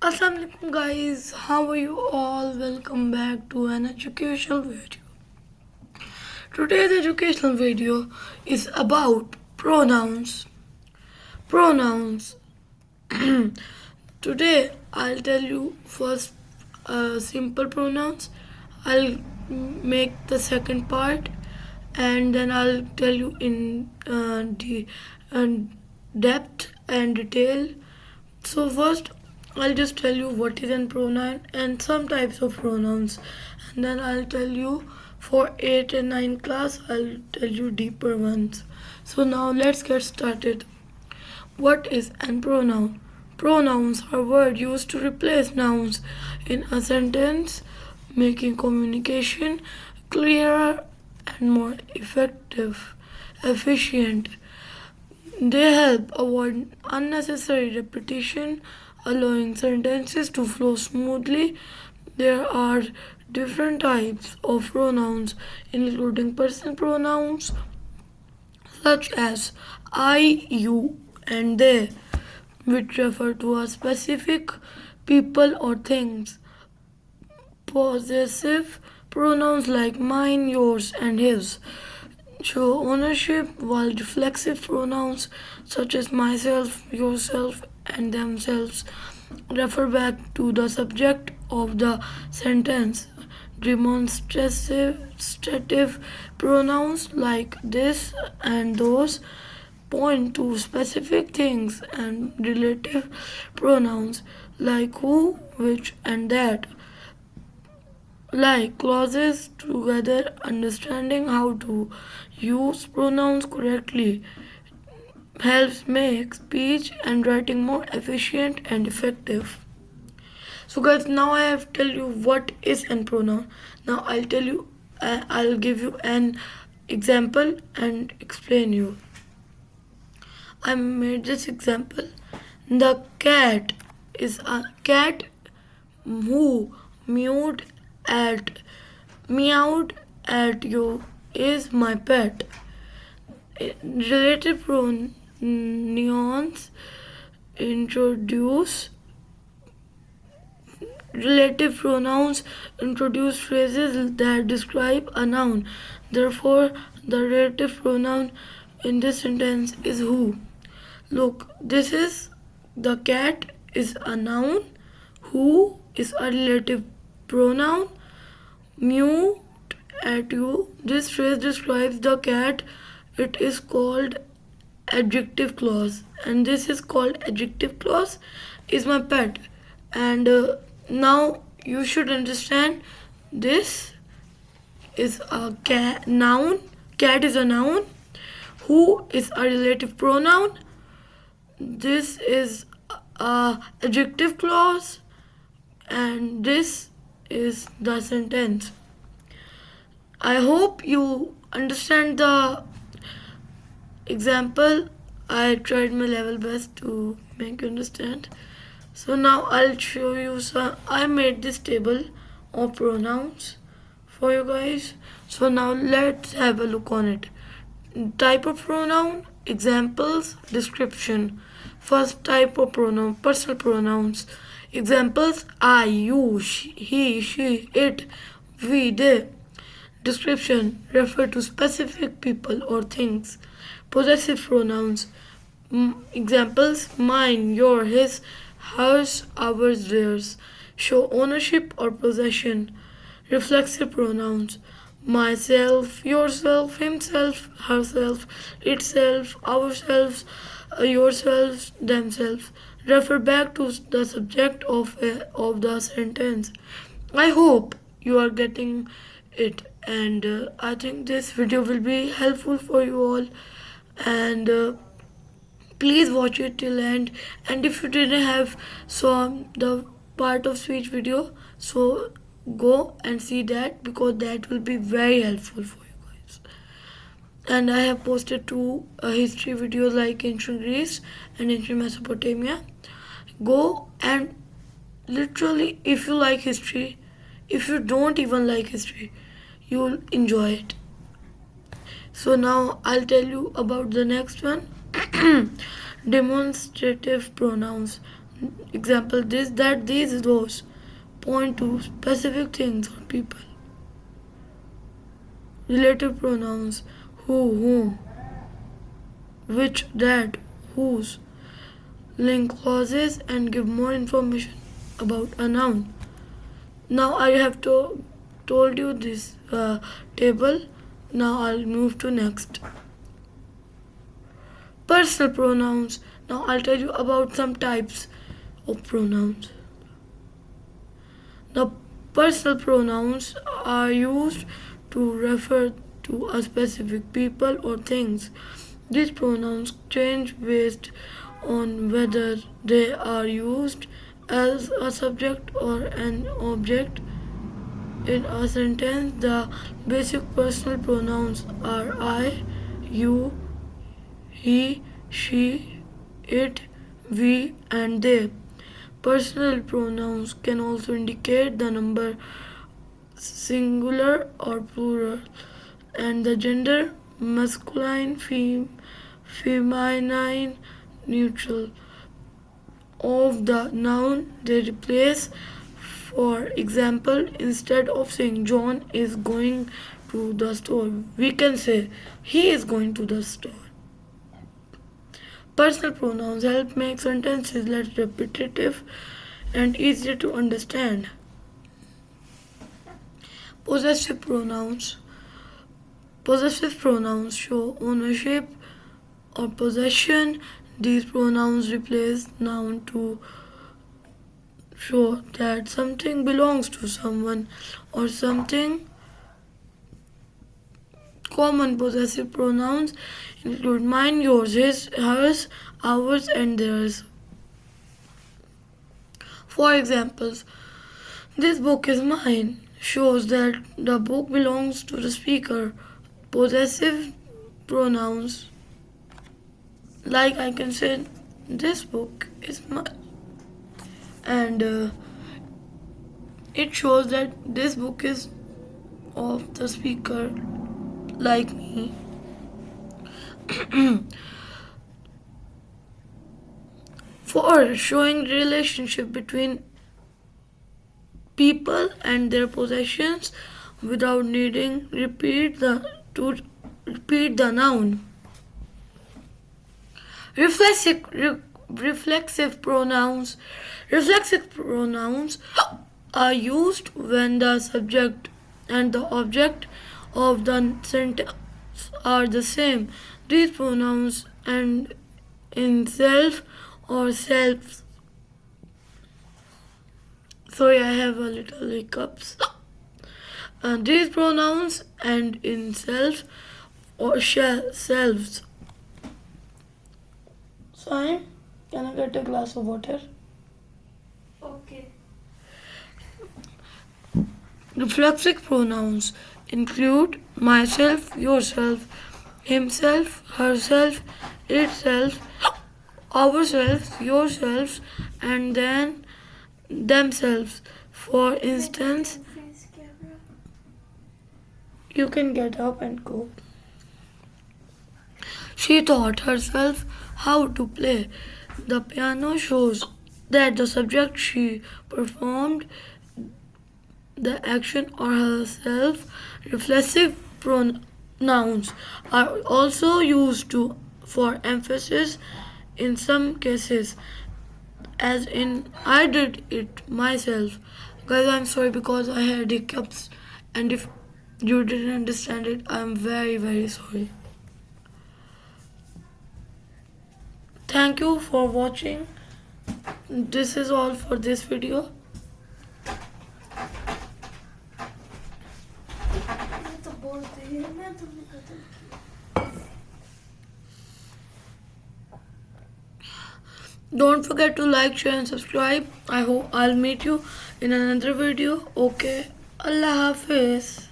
Assalamualaikum guys, how are you all? Welcome back to an educational video. Today's educational video is about pronouns. Pronouns. Today I'll tell you first simple pronouns. I'll make the second part and then I'll tell you in uh, depth and detail. So first I'll just tell you what is a pronoun and some types of pronouns, and then I'll tell you for 8 and 9 class I'll tell you deeper ones. So now let's get started. What is an pronoun? Pronouns are words used to replace nouns in a sentence, making communication clearer and more efficient. They help avoid unnecessary repetition, allowing sentences to flow smoothly. There are different types of pronouns, including personal pronouns such as I, you, and they, which refer to a specific people or things. Possessive pronouns like mine, yours, and his show ownership, while reflexive pronouns such as myself, yourself, and themselves refer back to the subject of the sentence. Demonstrative pronouns like this and those point to specific things, and relative pronouns like who, which, and that like clauses together. Understanding how to use pronouns correctly helps make speech and writing more efficient and effective. So guys, now I have tell you what is an pronoun. Now I'll give you an example and explain you. I made this example. The cat is a cat who mewed at meowed at you is my pet. Relative pronouns introduce phrases that describe a noun. Therefore, the relative pronoun in this sentence is who. Look, this is the cat is a noun, who is a relative pronoun, mewed at you. This phrase describes the cat. It is called adjective clause, and this is called adjective clause is my pet. And now you should understand this is a noun. Cat is a noun. Who is a relative pronoun. This is a adjective clause, and this is the sentence. I hope you understand the example. I tried my level best to make you understand. So now I'll show you some. I made this table of pronouns for you guys. So now let's have a look on it. Type of pronoun, examples, description. First type of pronoun, personal pronouns. Examples: I, you, he, she, it, we, they. Description: refer to specific people or things. Possessive pronouns. Examples: mine, your, his, hers, ours, theirs. Show ownership or possession. Reflexive pronouns: myself, yourself, himself, herself, itself, ourselves, yourselves, themselves. Refer back to the subject of the sentence. I hope you are getting it, and I think this video will be helpful for you all. And please watch it till end. And if you didn't have saw the part of speech video, so go and see that, because that will be very helpful for you guys. And I have posted two history videos like ancient Greece and ancient Mesopotamia. Go and literally, if you like history, if you don't even like history, you'll enjoy it. So now I'll tell you about the next one. Demonstrative pronouns. Example this, that, these, those point to specific things or people. Relative pronouns who, whom, which, that, whose. Link clauses and give more information about a noun. Now I have told you this table. Now I'll move to next. Personal pronouns. Now I'll tell you about some types of pronouns. The personal pronouns are used to refer to a specific people or things. These pronouns change based on whether they are used as a subject or an object. In a sentence, the basic personal pronouns are I, you, he, she, it, we, and they. Personal pronouns can also indicate the number singular or plural and the gender masculine, feminine, neutral of the noun they replace. For example, instead of saying John is going to the store, we can say he is going to the store. Personal pronouns help make sentences less repetitive and easier to understand. Possessive pronouns. Possessive pronouns show ownership or possession. These pronouns replace noun to show that something belongs to someone or something. Common possessive pronouns include mine, yours, his, hers, ours, and theirs. For examples, this book is mine shows that the book belongs to the speaker. Possessive pronouns, like I can say, this book is mine, and it shows that this book is of the speaker, like me. For showing relationship between people and their possessions without needing to repeat the noun. Reflexive pronouns. Reflexive pronouns are used when the subject and the object of the sentence are the same. These pronouns end in self or selves. Sorry, I have a little hiccups. These pronouns end in self or selves. Sai, can I get a glass of water? Okay. Reflexive pronouns include myself, yourself, himself, herself, itself, ourselves, yourselves, and then themselves. For instance, you can get up and go. She taught herself how to play the piano shows that the subject she performed the action or herself. Reflexive pronouns are also used for emphasis in some cases, as in I did it myself. Guys, I'm sorry because I had hiccups, and if you didn't understand it, I'm very, very sorry. Thank you for watching. This is all for this video. Don't forget to like, share and subscribe. I hope I'll meet you in another video. Okay. Allah Hafiz.